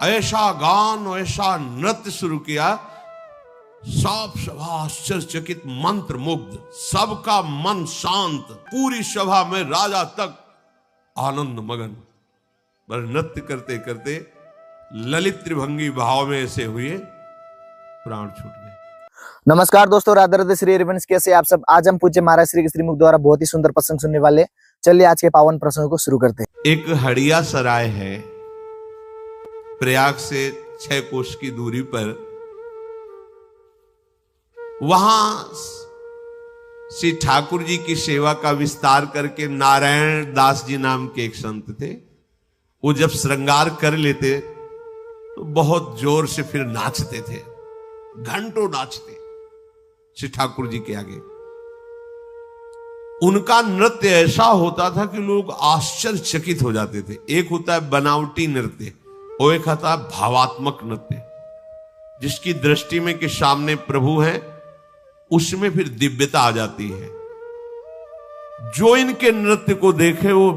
ऐसा गान और ऐसा नृत्य शुरू किया, सब सभा आश्चर्यचकित, मंत्र मुग्ध, सबका मन शांत, पूरी सभा में राजा तक आनंद मगन। पर नृत्य करते करते ललित त्रिभंगी भाव में ऐसे हुए प्राण छूट गए। नमस्कार दोस्तों, राधे राधे, श्री हरिवंश। कैसे आप सब? आज हम पूज्य महाराज श्री श्रीमुख द्वारा बहुत ही सुंदर प्रसंग सुनने वाले। चलिए आज के पावन प्रसंग को शुरू करते हैं। एक हड़िया सराय है, प्रयाग से 6 कोस की दूरी पर। वहां श्री ठाकुर जी की सेवा का विस्तार करके नारायण दास जी नाम के एक संत थे। वो जब श्रृंगार कर लेते तो बहुत जोर से फिर नाचते थे, घंटों नाचते श्री ठाकुर जी के आगे। उनका नृत्य ऐसा होता था कि लोग आश्चर्यचकित हो जाते थे। एक होता है बनावटी नृत्य और एक होता है भावात्मक नृत्य, जिसकी दृष्टि में कि सामने प्रभु हैं, उसमें फिर दिव्यता आ जाती है। जो इनके नृत्य को देखे वो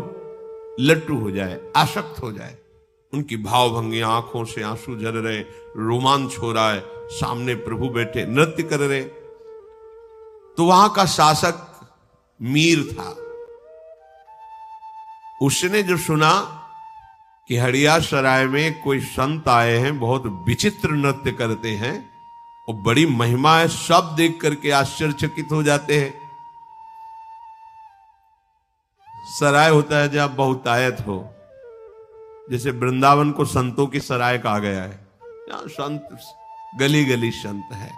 लट्टू हो जाए, आसक्त हो जाए। उनकी भावभंगी, आंखों से आंसू झर रहे, रोमांच हो रहा है, सामने प्रभु बैठे नृत्य कर रहे। तो वहां का शासक मीर था। उसने जो सुना कि हड़िया सराय में कोई संत आए हैं, बहुत विचित्र नृत्य करते हैं और बड़ी महिमा है, सब देख करके आश्चर्यचकित हो जाते हैं। सराय होता है जहां बहुतायत हो, जैसे वृंदावन को संतों की सराय कहा गया है। यहां संत गली गली संत है।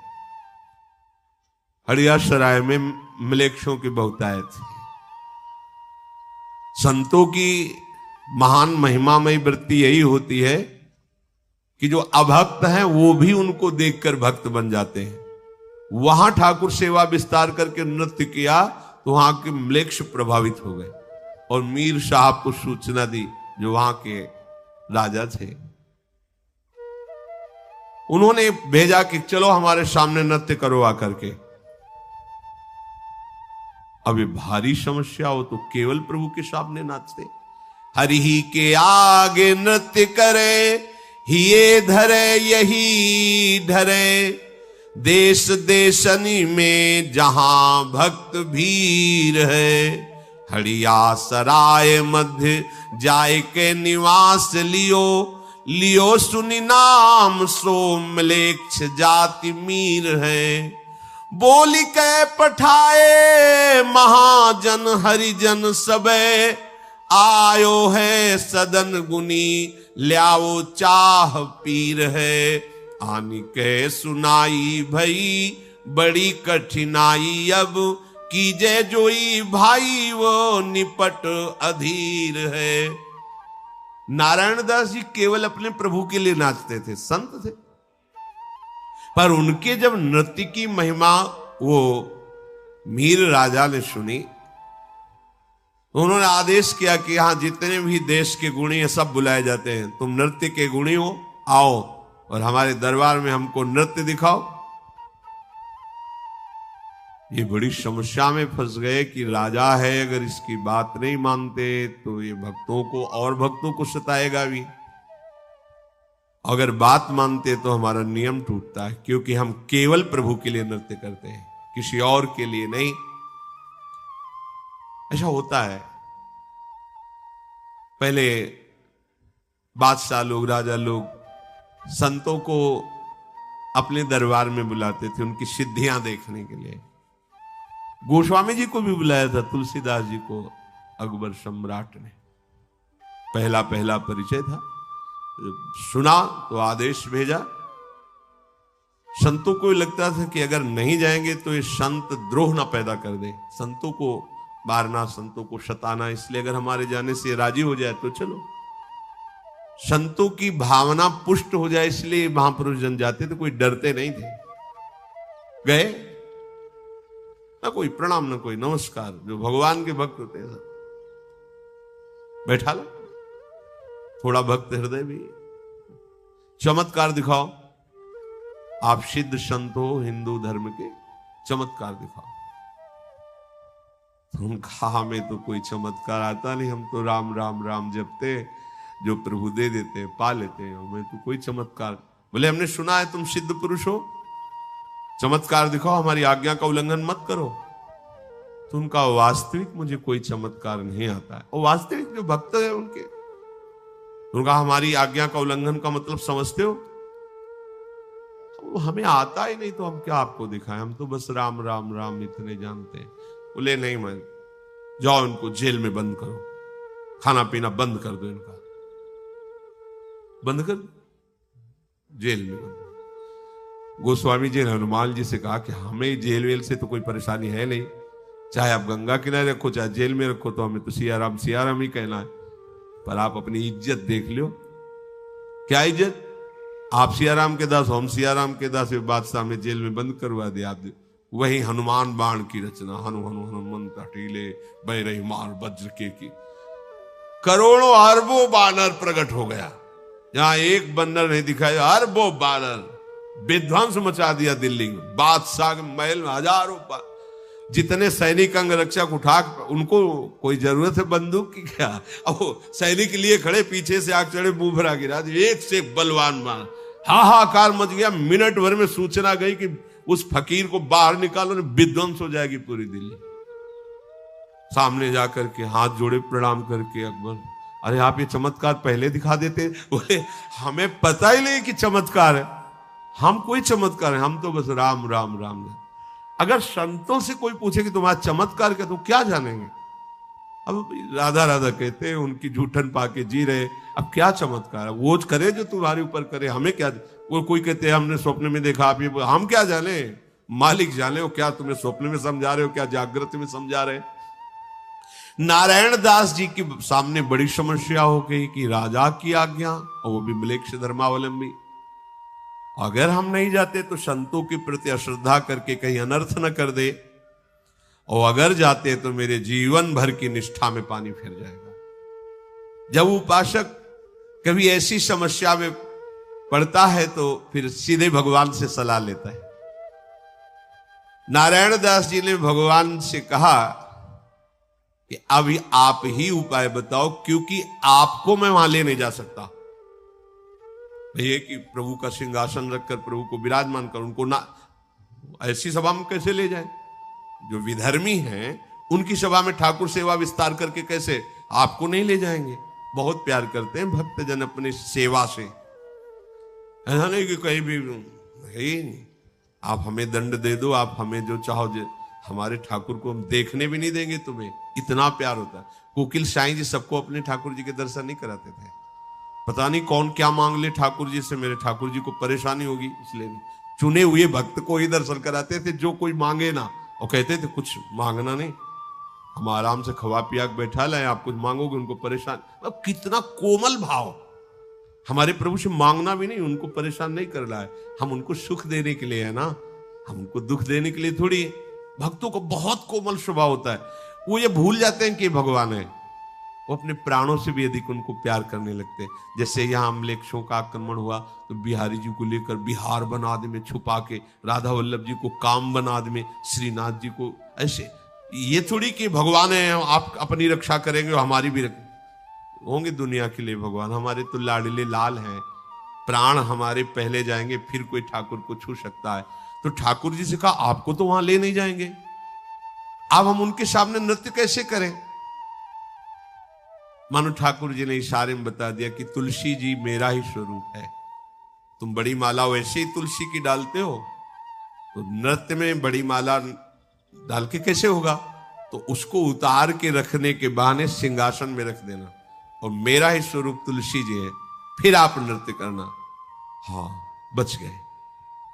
हड़िया सराय में मलेच्छों की बहुतायत है। संतों की महान महिमामयी वृत्ति यही होती है कि जो अभक्त हैं वो भी उनको देखकर भक्त बन जाते हैं। वहां ठाकुर सेवा विस्तार करके नृत्य किया तो वहां के म्लेच्छ प्रभावित हो गए और मीर साहब को सूचना दी, जो वहां के राजा थे। उन्होंने भेजा कि चलो हमारे सामने नृत्य करो आकर के। अभी भारी समस्या हो तो केवल प्रभु के सामने नाचते। हरि ही के आगे नृत्य करे, हिये धरे यही धरे, देश देशनी में जहां भक्त भीड़ है। हड़िया सराय मध्य जाय के निवास लियो, लियो सुनि नाम सो म्लेच्छ जाति मीर है। बोली के पठाए महाजन हरिजन सबे, आयो है सदन गुनी ल्याओ चाह पीर है। आनी के सुनाई भई बड़ी कठिनाई, अब कीजे जोई भाई वो निपट अधीर है। नारायण दास जी केवल अपने प्रभु के लिए नाचते थे, संत थे, पर उनके जब नृत्य की महिमा वो मीर राजा ने सुनी, उन्होंने आदेश किया कि यहां जितने भी देश के गुणी हैं सब बुलाए जाते हैं। तुम नृत्य के गुणी हो, आओ और हमारे दरबार में हमको नृत्य दिखाओ। ये बड़ी समस्या में फंस गए कि राजा है, अगर इसकी बात नहीं मानते तो ये भक्तों को और भक्तों को सताएगा भी। अगर बात मानते तो हमारा नियम टूटता है, क्योंकि हम केवल प्रभु के लिए नृत्य करते हैं, किसी और के लिए नहीं। ऐसा होता है। पहले बादशाह लोग, राजा लोग संतों को अपने दरबार में बुलाते थे उनकी सिद्धियां देखने के लिए। गोस्वामी जी को भी बुलाया था, तुलसीदास जी को अकबर सम्राट ने। पहला पहला परिचय था। सुना तो आदेश भेजा। संतों को लगता था कि अगर नहीं जाएंगे तो ये संत द्रोह ना पैदा कर दे, संतों को मारना, संतों को सताना, इसलिए अगर हमारे जाने से राजी हो जाए तो चलो। संतों की भावना पुष्ट हो जाए, इसलिए महापुरुष जन जाते थे, कोई डरते नहीं थे। गए ना कोई प्रणाम ना कोई नमस्कार, जो भगवान के भक्त होते हैं बैठा लो, थोड़ा भक्त हृदय भी। चमत्कार दिखाओ, आप सिद्ध संत हो हिंदू धर्म के, चमत्कार दिखाओ। तो उनका हमें तो कोई चमत्कार आता नहीं, हम तो राम राम राम जपते, जो प्रभु दे देते हैं पा लेते हैं, हमें तो कोई चमत्कार। बोले हमने सुना है तुम सिद्ध पुरुष हो, चमत्कार दिखाओ, हमारी आज्ञा का उल्लंघन मत करो। तो उनका वास्तविक मुझे कोई चमत्कार नहीं आता है। और वास्तविक जो भक्त है उनका हमारी आज्ञा का उल्लंघन का मतलब समझते हो? तो हमें आता ही नहीं तो हम क्या आपको दिखाएं, हम तो बस राम राम राम इतने जानते हैं। बोले नहीं, मैं जाओ इनको जेल में बंद करो, खाना पीना बंद कर दो, इनका बंद कर, जेल में बंद। गोस्वामी जी ने हनुमान जी से कहा कि हमें जेल वेल से तो कोई परेशानी है नहीं, चाहे आप गंगा किनारे रखो चाहे जेल में रखो, तो हमें तो सियाराम ही कहना है। पर आप अपनी इज्जत देख लो। क्या इज्जत? आप सियाराम के दास, हम सियाराम के दास, बादशाह में जेल में बंद करवा दिया। आप वही हनुमान बाण की रचना, हनु हनु हनुमंत हटीले बह रही मार वज्र की करोड़ों अरबों बानर प्रकट हो गया। यहां एक बंदर नहीं दिखाया, अरबों बानर विध्वंस मचा दिया दिल्ली में। बादशाह के महल में हजारों जितने सैनिक अंग रक्षक उठा, उनको कोई जरूरत है बंदूक की क्या? अब सैनिक लिए खड़े, पीछे से आग चढ़े, मुंह भरा गिरा, एक से बलवान मार, हाहाकार मच गया। मिनट भर में सूचना गई कि उस फकीर को बाहर निकालो, विध्वंस हो जाएगी पूरी दिल्ली। सामने जाकर के हाथ जोड़े प्रणाम करके अकबर, अरे आप ये चमत्कार पहले दिखा देते। बोले हमें पता ही नहीं कि चमत्कार है, हम कोई चमत्कार है, हम तो बस राम राम राम। अगर संतों से कोई पूछे कि तुम्हारा चमत्कार क्या, तो क्या जानेंगे? अब राधा राधा कहते हैं, उनकी जूठन पाके जी रहे, अब क्या चमत्कार है? वो करे जो तुम्हारे ऊपर करे, हमें क्या? वो कोई कहते हैं हमने स्वप्न में देखा, आप ये, हम क्या जाने, मालिक जाने। हो क्या तुम्हें स्वप्न में समझा रहे हो, क्या जागृत में समझा रहे? नारायण दास जी के सामने बड़ी समस्या हो गई कि राजा की आज्ञा, और वो भी म्लेच्छ धर्मावलंबी, अगर हम नहीं जाते तो संतों के प्रति अश्रद्धा करके कहीं अनर्थ न कर दे, और अगर जाते तो मेरे जीवन भर की निष्ठा में पानी फिर जाएगा। जब उपासक कभी ऐसी समस्या में पड़ता है तो फिर सीधे भगवान से सलाह लेता है। नारायण दास जी ने भगवान से कहा कि अभी आप ही उपाय बताओ, क्योंकि आपको मैं वहां ले नहीं जा सकता। ये कि प्रभु का सिंहासन रखकर प्रभु को विराजमान कर, उनको ना ऐसी सभा में कैसे ले जाए? जो विधर्मी हैं उनकी सभा में ठाकुर सेवा विस्तार करके कैसे आपको नहीं ले जाएंगे? बहुत प्यार करते हैं भक्तजन अपनी सेवा से, ऐसा नहीं कि कहीं भी है नहीं। आप हमें दंड दे दो, आप हमें जो चाहो, हमारे ठाकुर को हम देखने भी नहीं देंगे तुम्हें, इतना प्यार होता है। कोकिल साईं जी सबको अपने ठाकुर जी के दर्शन नहीं कराते थे। पता नहीं कौन क्या मांग ले ठाकुर जी से, मेरे ठाकुर जी को परेशानी होगी इसलिए नहीं। चुने हुए भक्त को ही दर्शन कराते थे, जो कोई मांगे ना, और कहते थे कुछ मांगना नहीं, हम आराम से खवा पिया बैठा लाए, आप कुछ मांगोगे उनको परेशान। अब कितना कोमल भाव, हमारे प्रभु से मांगना भी नहीं, उनको परेशान नहीं कर रहा है, हम उनको सुख देने के लिए है ना, हम उनको दुख देने के लिए थोड़ी। भक्तों को बहुत कोमल स्वभाव होता है, वो ये भूल जाते हैं कि भगवान है, वो अपने प्राणों से भी अधिक उनको प्यार करने लगते हैं। जैसे यहाँ म्लेच्छों का आक्रमण हुआ तो बिहारी जी को लेकर बिहार बना दे में छुपा के, राधा वल्लभ जी को काम बना दे में, श्रीनाथ जी को ऐसे। ये थोड़ी कि भगवान है, आप अपनी रक्षा करेंगे और हमारी भी होंगे दुनिया के लिए भगवान। हमारे तो लाडले लाल हैं, प्राण हमारे पहले जाएंगे, फिर कोई ठाकुर को छू सकता है। तो ठाकुर जी से कहा आपको तो वहां ले नहीं जाएंगे, अब हम उनके सामने नृत्य कैसे करें? मानो ठाकुर जी ने इशारे में बता दिया कि तुलसी जी मेरा ही स्वरूप है, तुम बड़ी माला वैसे ही तुलसी की डालते हो, तो नृत्य में बड़ी माला डाल के कैसे होगा? तो उसको उतार के रखने के बहाने सिंहासन में रख देना, और मेरा ही स्वरूप तुलसी जी है, फिर आप नृत्य करना। हाँ, बच गए,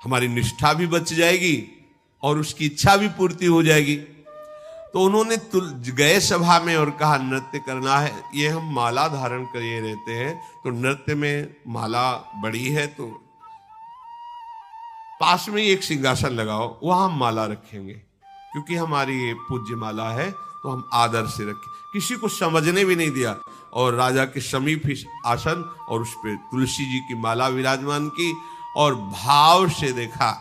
हमारी निष्ठा भी बच जाएगी और उसकी इच्छा भी पूर्ति हो जाएगी। तो उन्होंने गए सभा में और कहा नृत्य करना है, ये हम माला धारण किए रहते हैं, तो नृत्य में माला बड़ी है, तो पास में एक सिंहासन लगाओ, वहां हम माला रखेंगे, क्योंकि हमारी ये पूज्य माला है, तो हम आदर से रखें। किसी को समझने भी नहीं दिया, और राजा के समीप ही आसन, और उस पर तुलसी जी की माला विराजमान की, और भाव से देखा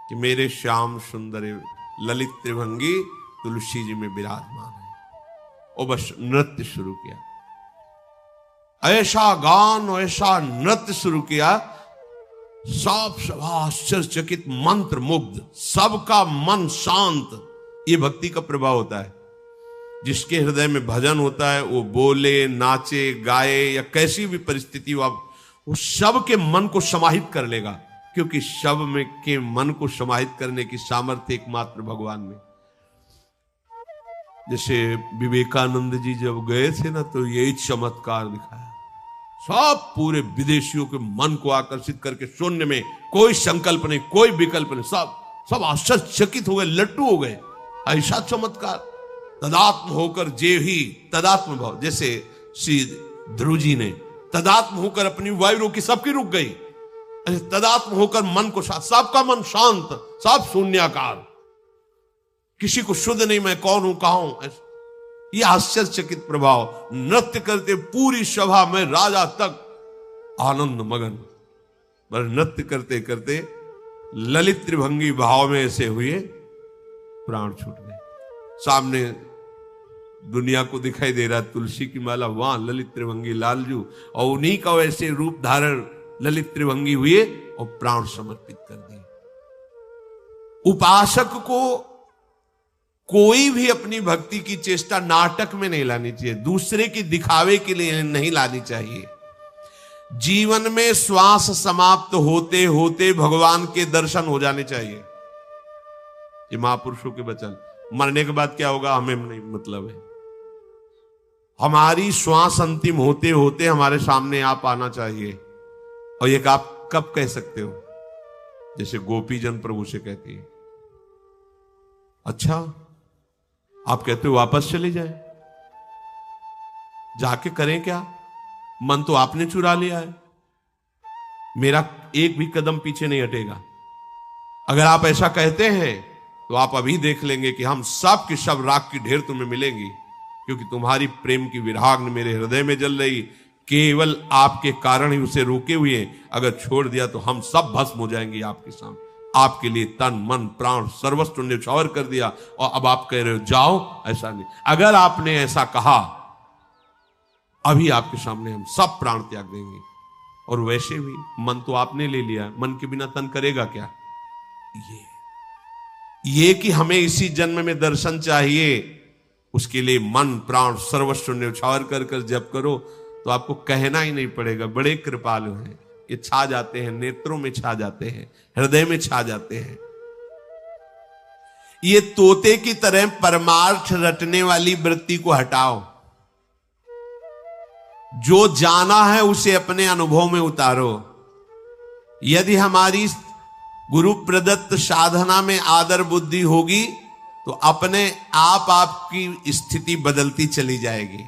कि मेरे श्याम सुंदर ललित त्रिभंगी तुलसी जी में विराजमान है, और बस नृत्य शुरू किया। ऐसा गान और ऐसा नृत्य शुरू किया, सब सभा आश्चर्यचकित, मंत्र मुग्ध, सबका मन शांत। ये भक्ति का प्रभाव होता है। जिसके हृदय में भजन होता है वो बोले, नाचे, गाए या कैसी भी परिस्थिति वो सब के मन को समाहित कर लेगा, क्योंकि सब में के मन को समाहित करने की सामर्थ्य एकमात्र भगवान में। जैसे विवेकानंद जी जब गए थे ना, तो यही चमत्कार दिखाया। सब पूरे विदेशियों के मन को आकर्षित करके, शून्य में कोई संकल्प नहीं, कोई विकल्प नहीं, सब आश्चर्यचकित हो गए, लट्टू हो गए। ऐसा चमत्कार। तदात्म होकर जे ही तदात्म भाव, जैसे श्री ध्रुव जी ने तदात्म होकर अपनी वायु रोकी, सबकी रुक गई। तदात्म होकर मन को सबका मन शांत, सब शून्याकार, किसी को शुद्ध नहीं, मैं कौन हूं, कहां हूं। यह आश्चर्यचकित प्रभाव। नृत्य करते पूरी सभा में राजा तक आनंद मगन, पर नृत्य करते करते ललित त्रिभंगी भाव में ऐसे हुए, प्राण छूट गए। सामने दुनिया को दिखाई दे रहा तुलसी की माला, वहां ललित त्रिभंगी लालजू, और उन्हीं का वैसे रूप धारण ललित त्रिभंगी हुए और प्राण समर्पित कर दिए। उपासक को कोई भी अपनी भक्ति की चेष्टा नाटक में नहीं लानी चाहिए, दूसरे की दिखावे के लिए नहीं लानी चाहिए। जीवन में श्वास समाप्त होते होते भगवान के दर्शन हो जाने चाहिए। ये महापुरुषों के वचन। मरने के बाद क्या होगा हमें नहीं मतलब है। हमारी श्वास अंतिम होते होते हमारे सामने आप आना चाहिए। और ये आप कब कह सकते हो? जैसे गोपी जन प्रभु से कहती है, अच्छा आप कहते हो वापस चले जाए, जाके करें क्या, मन तो आपने चुरा लिया है, मेरा एक भी कदम पीछे नहीं हटेगा। अगर आप ऐसा कहते हैं तो आप अभी देख लेंगे कि हम सब की सब राख की ढेर तुम्हें मिलेंगी, क्योंकि तुम्हारी प्रेम की विराग्नि मेरे हृदय में जल रही, केवल आपके कारण ही उसे रोके हुए। अगर छोड़ दिया तो हम सब भस्म हो जाएंगे आपके सामने। आपके लिए तन मन प्राण सर्वस्व न्यौछावर कर दिया, और अब आप कह रहे हो जाओ। ऐसा नहीं। अगर आपने ऐसा कहा, अभी आपके सामने हम सब प्राण त्याग देंगे। और वैसे भी मन तो आपने ले लिया, मन के बिना तन करेगा क्या? ये कि हमें इसी जन्म में दर्शन चाहिए, उसके लिए मन प्राण सर्वस्व न्यौछावर कर कर जप करो, तो आपको कहना ही नहीं पड़ेगा। बड़े कृपालु हैं, ये छा जाते हैं, नेत्रों में छा जाते हैं, हृदय में छा जाते हैं। ये तोते की तरह परमार्थ रटने वाली वृत्ति को हटाओ। जो जाना है उसे अपने अनुभव में उतारो। यदि हमारी गुरु प्रदत्त साधना में आदर बुद्धि होगी तो अपने आप आपकी स्थिति बदलती चली जाएगी।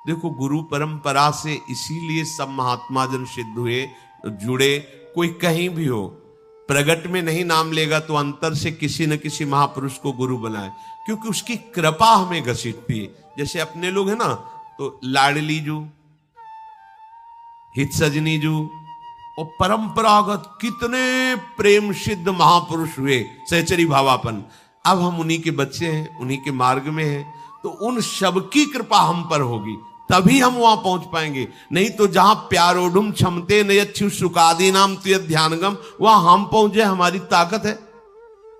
देखो, गुरु परंपरा से इसीलिए सब महात्मा जन सिद्ध हुए, जुड़े। कोई कहीं भी हो, प्रगट में नहीं नाम लेगा तो अंतर से किसी न किसी महापुरुष को गुरु बनाए, क्योंकि उसकी कृपा हमें घसीटती है। जैसे अपने लोग हैं ना, तो लाडली जू, हित सजनी जू और परंपरागत कितने प्रेम सिद्ध महापुरुष हुए, सहचरी भावापन। अब हम उन्हीं के बच्चे हैं, उन्हीं के मार्ग में हैं, तो उन सब की कृपा हम पर होगी, तभी हम वहां पहुंच पाएंगे। नहीं तो जहां प्यारोडुम क्षमते नयच्छु सुकादि नाम तुय ध्यानगम, वहां हम पहुंचे, हमारी ताकत है,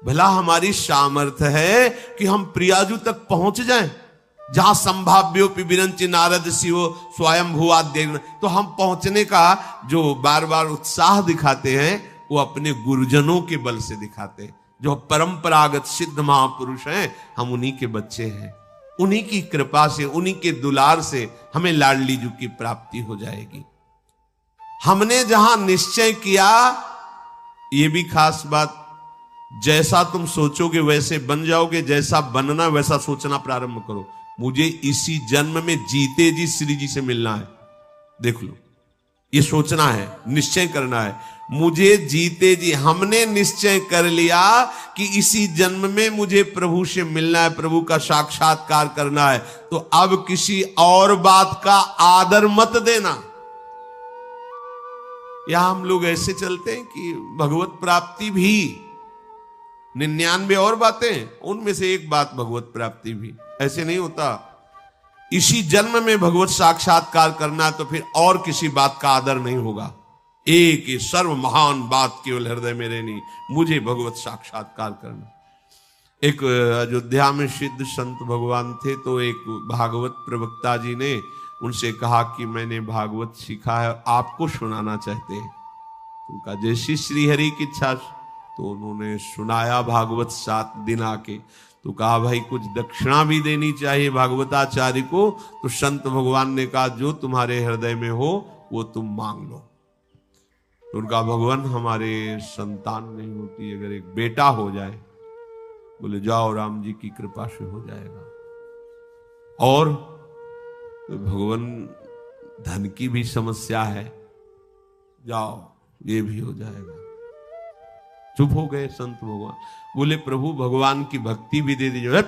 भला हमारी सामर्थ्य है कि हम प्रियाजू तक पहुंच जाएं, जहां संभाव्योपि विरंचि नारद शिवो स्वयं भुवाद्य। तो हम पहुंचने का जो बार बार उत्साह दिखाते हैं, वो अपने गुरुजनों के बल से दिखाते हैं, जो परंपरागत सिद्ध महापुरुष हैं। हम उन्हीं के बच्चे हैं, उन्हीं की कृपा से, उन्हीं के दुलार से हमें लाडली जू की प्राप्ति हो जाएगी। हमने जहां निश्चय किया, ये भी खास बात, जैसा तुम सोचोगे वैसे बन जाओगे, जैसा बनना वैसा सोचना प्रारंभ करो। मुझे इसी जन्म में जीते जी श्री जी से मिलना है, देख लो, ये सोचना है, निश्चय करना है। मुझे जीते जी, हमने निश्चय कर लिया कि इसी जन्म में मुझे प्रभु से मिलना है, प्रभु का साक्षात्कार करना है, तो अब किसी और बात का आदर मत देना। यहां हम लोग ऐसे चलते हैं कि भगवत प्राप्ति भी 99 और बातें, उनमें से एक बात भगवत प्राप्ति भी। ऐसे नहीं होता। इसी जन्म में भगवत साक्षात्कार करना तो फिर और किसी बात का आदर नहीं होगा। एक ही सर्व महान बात केवल हृदय में रहनी, मुझे भगवत साक्षात्कार करना। एक अयोध्या में सिद्ध संत भगवान थे, तो एक भागवत प्रवक्ता जी ने उनसे कहा कि मैंने भागवत सीखा है, आपको सुनाना चाहते हैं। उनका जैसी श्री हरि की इच्छा, तो उन्होंने सुनाया भागवत 7 दिन आके। तो कहा भाई कुछ दक्षिणा भी देनी चाहिए भागवताचार्य को। तो संत भगवान ने कहा जो तुम्हारे हृदय में हो वो तुम मांग लो। तो उनका भगवान हमारे संतान नहीं होती, अगर एक बेटा हो जाए, बोले जाओ राम जी की कृपा से हो जाएगा। और तो भगवान धन की भी समस्या है, जाओ ये भी हो जाएगा। चुप हो गए संत भगवान। बोले प्रभु भगवान की भक्ति भी दे दीजिए।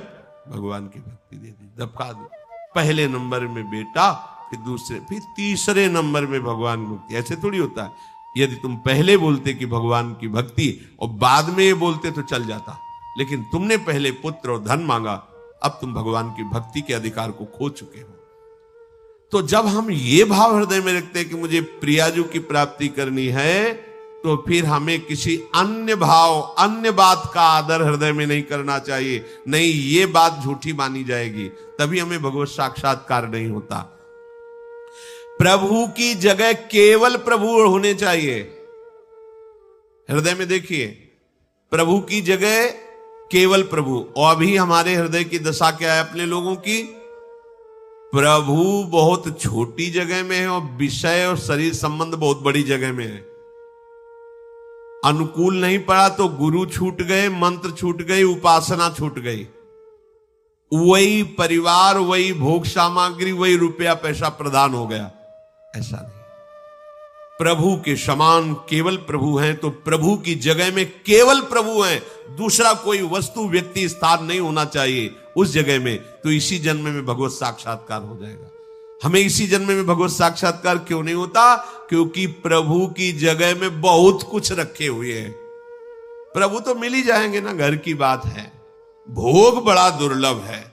भगवान की भक्ति दे दी, दबका दो। पहले नंबर में बेटा, फिर दूसरे, फिर तीसरे नंबर में भगवान की भक्ति। ऐसे थोड़ी होता है। यदि तुम पहले बोलते कि भगवान की भक्ति और बाद में ये बोलते तो चल जाता, लेकिन तुमने पहले पुत्र और धन मांगा, अब तुम भगवान की भक्ति के अधिकार को खो चुके हो। तो जब हम ये भाव हृदय में रखते हैं कि मुझे प्रियाजू की प्राप्ति करनी है, तो फिर हमें किसी अन्य भाव, अन्य बात का आदर हृदय में नहीं करना चाहिए। नहीं, ये बात झूठी मानी जाएगी, तभी हमें भगवत साक्षात्कार नहीं होता। प्रभु की जगह केवल प्रभु होने चाहिए। हृदय में देखिए, प्रभु की जगह केवल प्रभु। और अभी हमारे हृदय की दशा क्या है अपने लोगों की? प्रभु बहुत छोटी जगह में है और विषय और शरीर संबंध बहुत बड़ी जगह में है। अनुकूल नहीं पड़ा तो गुरु छूट गए, मंत्र छूट गई, उपासना छूट गई। वही परिवार, वही भोग सामग्री, वही रुपया पैसा प्रदान हो गया। ऐसा नहीं, प्रभु के समान केवल प्रभु हैं, तो प्रभु की जगह में केवल प्रभु हैं। दूसरा कोई वस्तु, व्यक्ति, स्थान नहीं होना चाहिए उस जगह में। तो इसी जन्म में भगवत साक्षात्कार हो जाएगा। हमें इसी जन्म में भगवत साक्षात्कार क्यों नहीं होता? क्योंकि प्रभु की जगह में बहुत कुछ रखे हुए हैं। प्रभु तो मिल ही जाएंगे ना, घर की बात है। भोग बड़ा दुर्लभ है,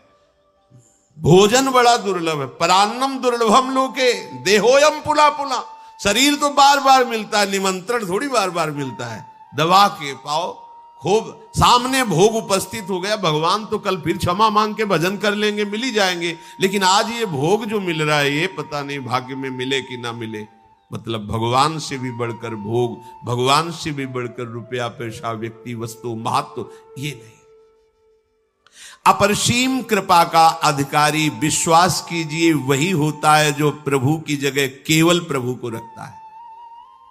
भोजन बड़ा दुर्लभ है। परान्नम दुर्लभम लोके देहोयम पुला पुला। शरीर तो बार बार मिलता है, निमंत्रण थोड़ी बार बार मिलता है। दबा के पाओ, खूब सामने भोग उपस्थित हो गया। भगवान तो कल फिर क्षमा मांग के भजन कर लेंगे, मिल ही जाएंगे। लेकिन आज ये भोग जो मिल रहा है, ये पता नहीं भाग्य में मिले कि ना मिले। मतलब भगवान से भी बढ़कर भोग, भगवान से भी बढ़कर रुपया पैसा, व्यक्ति, वस्तु, महत्व, ये नहीं। अपरसीम कृपा का अधिकारी विश्वास कीजिए वही होता है जो प्रभु की जगह केवल प्रभु को रखता है।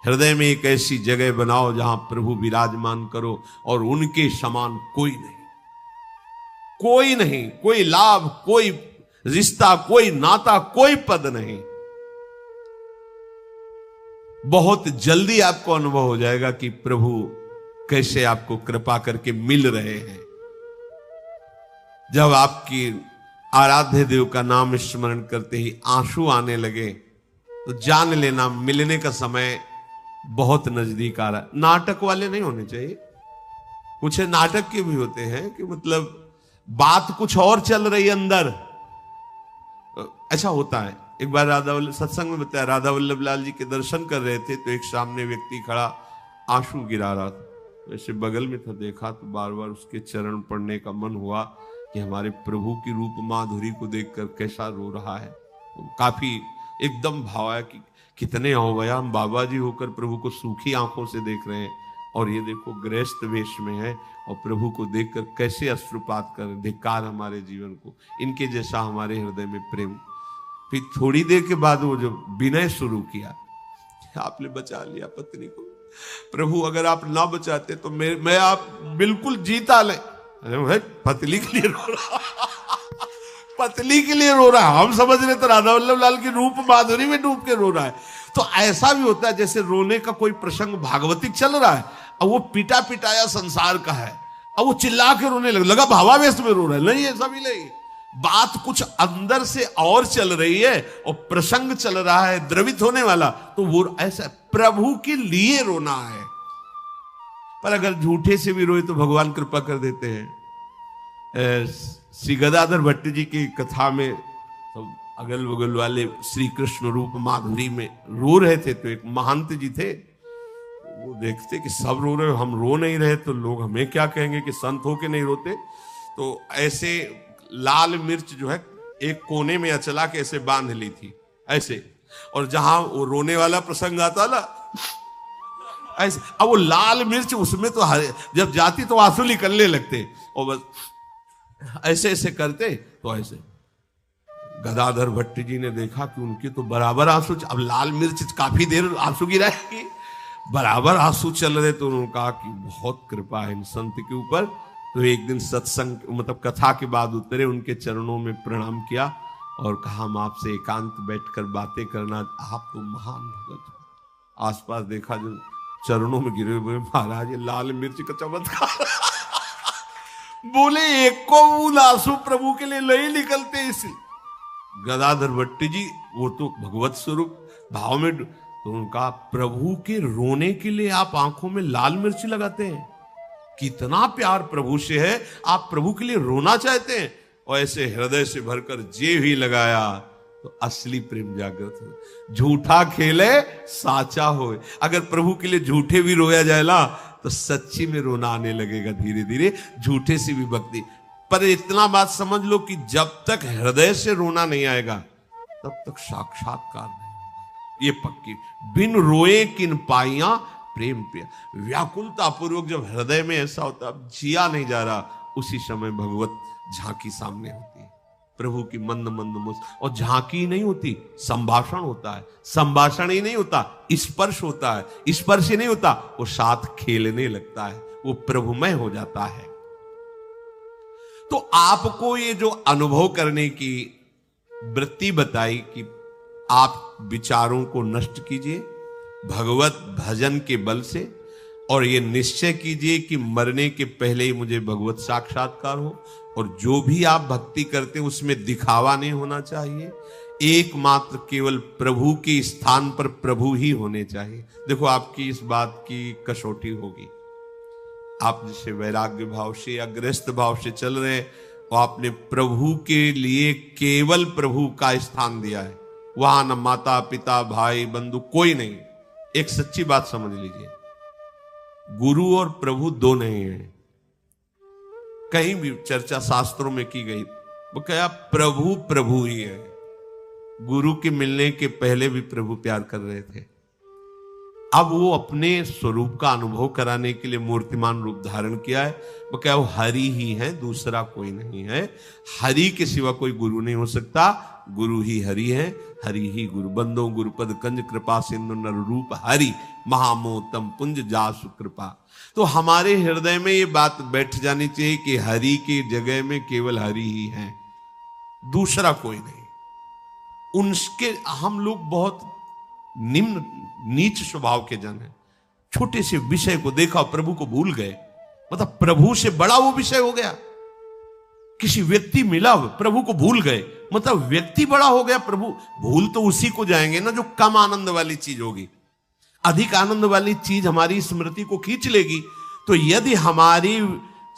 हृदय में एक ऐसी जगह बनाओ जहां प्रभु विराजमान करो, और उनके समान कोई नहीं, कोई नहीं, कोई लाभ, कोई रिश्ता, कोई नाता, कोई पद नहीं। बहुत जल्दी आपको अनुभव हो जाएगा कि प्रभु कैसे आपको कृपा करके मिल रहे हैं। जब आपकी आराध्य देव का नाम स्मरण करते ही आंसू आने लगे, तो जान लेना मिलने का समय बहुत नजदीक आ रहा। नाटक वाले नहीं होने चाहिए, कुछ नाटक के भी होते हैं कि मतलब बात कुछ और चल रही है अंदर। ऐसा होता है। एक बार राधा वल्लभ सत्संग में बताया, राधा वल्लभ लाल जी के दर्शन कर रहे थे, तो एक सामने व्यक्ति खड़ा आंसू गिरा रहा था। वैसे बगल में था, देखा तो बार बार उसके चरण पड़ने का मन हुआ कि हमारे प्रभु की रूप माधुरी को देखकर कैसा रो रहा है। तो काफी एकदम भाव आया कि कितने अवया हम बाबा जी होकर प्रभु को सूखी आंखों से देख रहे हैं, और ये देखो गृहस्थ वेश में है और प्रभु को देखकर कैसे अश्रुपात कर, धिक्कार हमारे जीवन को, इनके जैसा हमारे हृदय में प्रेम। फिर थोड़ी देर के बाद वो जो विनय शुरू किया, आपने बचा लिया पत्नी को प्रभु, अगर आप ना बचाते तो मैं आप बिल्कुल जीता ले। अरे पतली के लिए रो रहा पतली के लिए रो रहा है। हम समझ रहे तो राधा वल्लभ लाल की रूप माधुरी में डूब के रो रहा है। तो ऐसा भी होता है जैसे रोने का कोई प्रसंग भागवतिक चल रहा है, और वो पिटा पिटाया संसार का है, और वो चिल्ला के रोने लगा भावावेश में रो रहा है। नहीं, ऐसा भी नहीं। बात कुछ अंदर से और चल रही है और प्रसंग चल रहा है द्रवित होने वाला, तो वो ऐसा प्रभु के लिए रोना है। पर अगर झूठे से भी रोए तो भगवान कृपा कर देते हैं। श्री गदाधर भट्ट जी की कथा में तो अगल बगल वाले श्री कृष्ण रूप माधुरी में रो रहे थे, तो एक महंत जी थे, वो देखते कि सब रो रहे, हम रो नहीं रहे तो लोग हमें क्या कहेंगे कि संत होके नहीं रोते। तो ऐसे लाल मिर्च जो है एक कोने में अचला के ऐसे बांध ली थी ऐसे, और जहां वो रोने वाला प्रसंग आता ना ऐसे, अब वो लाल मिर्च उसमें तो जब जाती तो आंसू निकलने लगते, और बस ऐसे ऐसे करते। तो ऐसे गदाधर भट्ट जी ने देखा कि उनके तो बराबर आंसू, अब लाल मिर्च काफी देर आंसू गिराएगी, बराबर आंसू चल रहे, तो उन्होंने कहा कि बहुत कृपा है इन संत के ऊपर। तो एक दिन सत्संग मतलब कथा के बाद उतरे, उनके चरणों में प्रणाम किया और कहा हम आपसे एकांत बैठकर बातें करना, आप तो महान भगत हो। आसपास देखा जो चरणों में गिरे हुए, महाराज ये लाल मिर्च का चमत्कार बोले एक को बूंद आंसू प्रभु के लिए नहीं निकलते। इस गदाधर भट्ट जी वो तो भगवत स्वरूप भाव में, तो उनका प्रभु के रोने के लिए आप आंखों में लाल मिर्च लगाते हैं, कितना प्यार प्रभु से है, आप प्रभु के लिए रोना चाहते हैं। और ऐसे हृदय से भरकर जे भी लगाया तो असली प्रेम जागृत हो। झूठा खेले साचा होए, अगर प्रभु के लिए झूठे भी रोया जाए ना तो सच्ची में रोना आने लगेगा धीरे धीरे, झूठे से भी भक्ति। पर इतना बात समझ लो कि जब तक हृदय से रोना नहीं आएगा तब तक साक्षात्कार नहीं होगा, ये पक्की। बिन रोए किन पाइया प्रेम पिया, व्याकुलता पूर्वक जब हृदय में ऐसा होता अब जिया नहीं जा रहा, उसी समय भगवत झांकी सामने होती है, प्रभु की मंद मंद मुस, और झांकी ही नहीं होती, संभाषण होता है, संभाषण ही नहीं होता, स्पर्श होता है, स्पर्श ही नहीं होता, वो साथ खेलने लगता है, वो प्रभुमय हो जाता है। तो आपको ये जो अनुभव करने की वृत्ति बताई कि आप विचारों को नष्ट कीजिए भगवत भजन के बल से, और ये निश्चय कीजिए कि मरने के पहले ही मुझे भगवत साक्षात्कार हो, और जो भी आप भक्ति करते हैं उसमें दिखावा नहीं होना चाहिए, एकमात्र केवल प्रभु के स्थान पर प्रभु ही होने चाहिए। देखो आपकी इस बात की कसौटी होगी, आप जैसे वैराग्य भाव से या गृहस्थ भाव से चल रहे हैं, और आपने प्रभु के लिए केवल प्रभु का स्थान दिया है, वहां न माता पिता भाई बंधु कोई नहीं। एक सच्ची बात समझ लीजिए, गुरु और प्रभु दो नहीं है। कहीं भी चर्चा शास्त्रों में की गई, वो क्या प्रभु प्रभु ही है। गुरु के मिलने के पहले भी प्रभु प्यार कर रहे थे, अब वो अपने स्वरूप का अनुभव कराने के लिए मूर्तिमान रूप धारण किया है। वो क्या वो हरि ही है, दूसरा कोई नहीं है। हरि के सिवा कोई गुरु नहीं हो सकता, गुरु ही हरि है, हरि ही गुरु। बंदो गुरुपद कंज कृपा सिंधु नर रूप हरि, महामोतम पुंज जासु कृपा। तो हमारे हृदय में ये बात बैठ जानी चाहिए कि हरि की जगह में केवल हरि ही है, दूसरा कोई नहीं। उनके हम लोग बहुत निम्न नीच स्वभाव के जन हैं। छोटे से विषय को देखा, प्रभु को भूल गए, मतलब प्रभु से बड़ा वो विषय हो गया। किसी व्यक्ति मिला, प्रभु को भूल गए, मतलब व्यक्ति बड़ा हो गया, प्रभु भूल तो उसी को जाएंगे ना जो कम आनंद वाली चीज होगी। अधिक आनंद वाली चीज हमारी स्मृति को खींच लेगी। तो यदि हमारी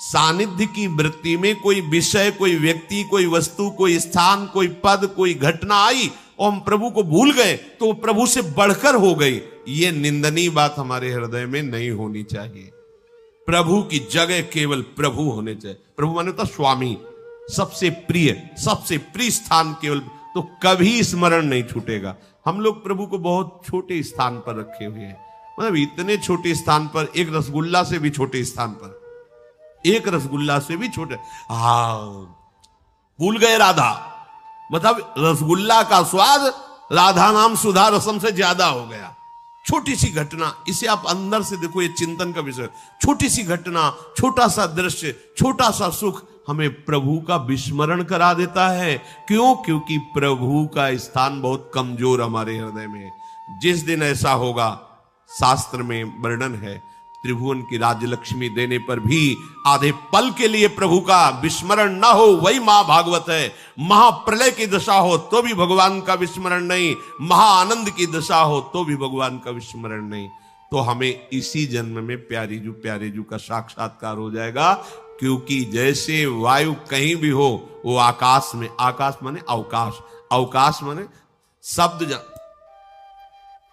सानिध्य की वृत्ति में कोई विषय, कोई व्यक्ति, कोई वस्तु, कोई स्थान, कोई पद, कोई घटना आई और हम प्रभु को भूल गए, तो प्रभु से बढ़कर हो गई, ये निंदनीय बात हमारे हृदय में नहीं होनी चाहिए। प्रभु की जगह केवल प्रभु होने चाहिए। प्रभु माने तो स्वामी, सबसे प्रिय स्थान केवल, तो कभी स्मरण नहीं छूटेगा। हम लोग प्रभु को बहुत छोटे स्थान पर रखे हुए हैं, मतलब इतने छोटे स्थान पर, एक रसगुल्ला से भी छोटे स्थान पर, एक रसगुल्ला से भी छोटे। भूल गए राधा, मतलब रसगुल्ला का स्वाद राधा नाम सुधा रसम से ज्यादा हो गया। छोटी सी घटना, इसे आप अंदर से देखो, ये चिंतन का विषय। छोटी सी घटना, छोटा सा दृश्य, छोटा सा सुख हमें प्रभु का विस्मरण करा देता है। क्यों? क्योंकि प्रभु का स्थान बहुत कमजोर हमारे हृदय में है। जिस दिन ऐसा होगा, शास्त्र में वर्णन है, त्रिभुवन की राज्य लक्ष्मी देने पर भी आधे पल के लिए प्रभु का विस्मरण ना हो, वही महाभागवत है। महाप्रलय की दशा हो तो भी भगवान का विस्मरण नहीं, महाआनंद की दशा हो तो भी भगवान का विस्मरण नहीं। तो हमें इसी जन्म में प्यारे जू का साक्षात्कार हो जाएगा। क्योंकि जैसे वायु कहीं भी हो, वो आकाश में, आकाश माने अवकाश, अवकाश माने शब्द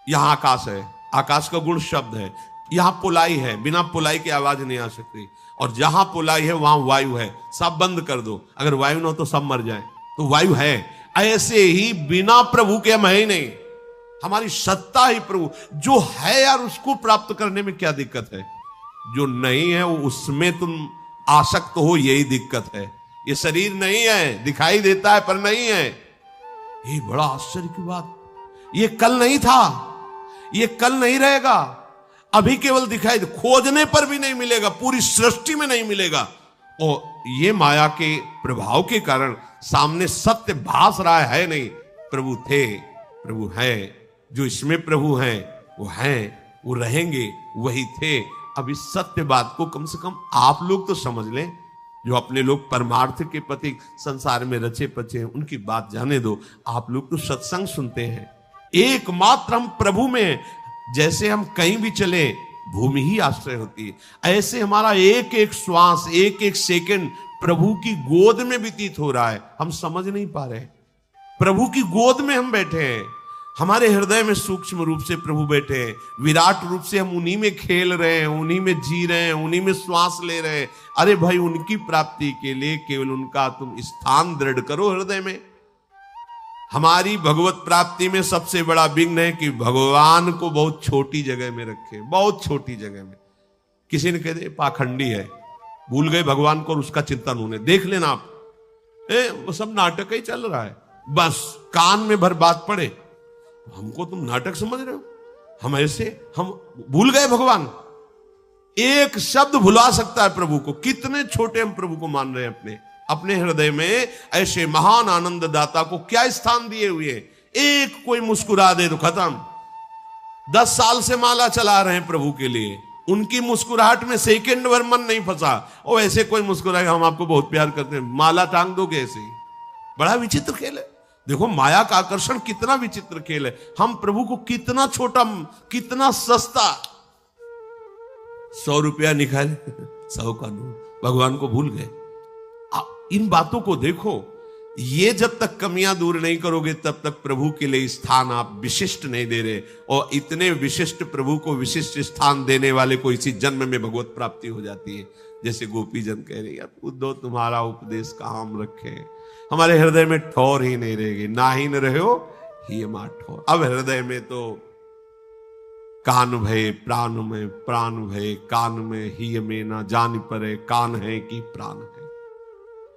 यहां आकाश है, आकाश का गुण शब्द है। यहां पुलाई है, बिना पुलाई की आवाज नहीं आ सकती। और जहां पुलाई है वहां वायु है। सब बंद कर दो, अगर वायु ना हो तो सब मर जाए, तो वायु है। ऐसे ही बिना प्रभु के हम है ही नहीं, हमारी सत्ता ही प्रभु। जो है यार उसको प्राप्त करने में क्या दिक्कत है? जो नहीं है वो उसमें तुम आसक्त हो, यही दिक्कत है। ये शरीर नहीं है, दिखाई देता है पर नहीं है। ये बड़ा आश्चर्य की बात। ये कल नहीं था, ये कल नहीं रहेगा, अभी केवल दिखाई दे, खोजने पर भी नहीं मिलेगा, पूरी सृष्टि में नहीं मिलेगा। और ये माया के प्रभाव के कारण सामने सत्य भास रहा है नहीं। प्रभु थे, प्रभु है, जो इसमें प्रभु हैं वो हैं, वो रहेंगे, वही थे। अब इस सत्य बात को कम से कम आप लोग तो समझ लें। जो अपने लोग परमार्थ के प्रति संसार में रचे पचे हैं, उनकी बात जाने दो। आप लोग तो सत्संग सुनते हैं, एकमात्र हम प्रभु में। जैसे हम कहीं भी चले भूमि ही आश्रय होती है, ऐसे हमारा एक एक श्वास, एक एक सेकंड प्रभु की गोद में व्यतीत हो रहा है। हम समझ नहीं पा रहे, प्रभु की गोद में हम बैठे हैं। हमारे हृदय में सूक्ष्म रूप से प्रभु बैठे हैं, विराट रूप से हम उन्हीं में खेल रहे हैं, उन्हीं में जी रहे हैं, उन्हीं में श्वास ले रहे हैं। अरे भाई, उनकी प्राप्ति के लिए केवल उनका तुम स्थान दृढ़ करो हृदय में। हमारी भगवत प्राप्ति में सबसे बड़ा विघ्न है कि भगवान को बहुत छोटी जगह में रखे, बहुत छोटी जगह में। किसी ने कह दे पाखंडी है, भूल गए भगवान को और उसका चिंतन होने। देख लेना आप, वो सब नाटक ही चल रहा है, बस कान में भर बात पड़े। हमको तुम नाटक समझ रहे हो? हम ऐसे, हम भूल गए भगवान। एक शब्द भुला सकता है प्रभु को। कितने छोटे हम प्रभु को मान रहे हैं अपने अपने हृदय में। ऐसे महान आनंद दाता को क्या स्थान दिए हुए। एक कोई मुस्कुरा दे तो खत्म। 10 साल से माला चला रहे हैं प्रभु के लिए, उनकी मुस्कुराहट में सेकंड भर मन नहीं फंसा। और ऐसे कोई मुस्कुराए, हम आपको बहुत प्यार करते हैं, माला टांग दोगे ऐसे ही। बड़ा विचित्र खेल है। देखो माया का आकर्षण कितना विचित्र खेल है। हम प्रभु को कितना छोटा, कितना सस्ता, 100 रुपया निकाले 100 का नोट, भगवान को भूल गए। इन बातों को देखो। ये जब तक कमियां दूर नहीं करोगे तब तक प्रभु के लिए स्थान आप विशिष्ट नहीं दे रहे। और इतने विशिष्ट प्रभु को विशिष्ट स्थान देने वाले को इसी जन्म में भगवत प्राप्ति हो जाती है। जैसे गोपी जन कह रही है, उद्धव तुम्हारा उपदेश कहाँ हम रखे, हमारे हृदय में ठौर ही नहीं रहेगी। ना ही न रहो ही मां ठौर। अब हृदय में तो कान भय प्राण में, प्राण भय कान में, ही में ना जान परे कान है कि प्राण है।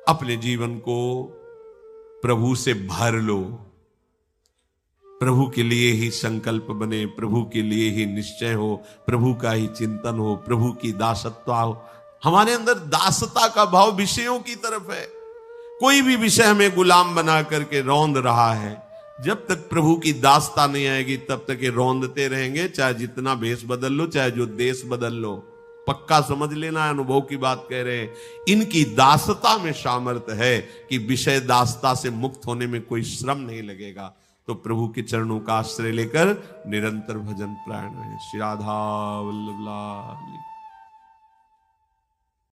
अपने जीवन को प्रभु से भर लो, प्रभु के लिए ही संकल्प बने, प्रभु के लिए ही निश्चय हो, प्रभु का ही चिंतन हो, प्रभु की दासत्व हो। हमारे अंदर दासता का भाव विषयों की तरफ है। कोई भी विषय हमें गुलाम बना करके रौंद रहा है। जब तक प्रभु की दासता नहीं आएगी तब तक ये रौंदते रहेंगे, चाहे जितना भेष बदल लो, चाहे जो देश बदल लो। पक्का समझ लेना, अनुभव की बात कह रहे हैं। इनकी दासता में सामर्थ्य है कि विषय दासता से मुक्त होने में कोई श्रम नहीं लगेगा। तो प्रभु के चरणों का आश्रय लेकर निरंतर भजन प्राण है। श्री राधा वल्लभ लाल।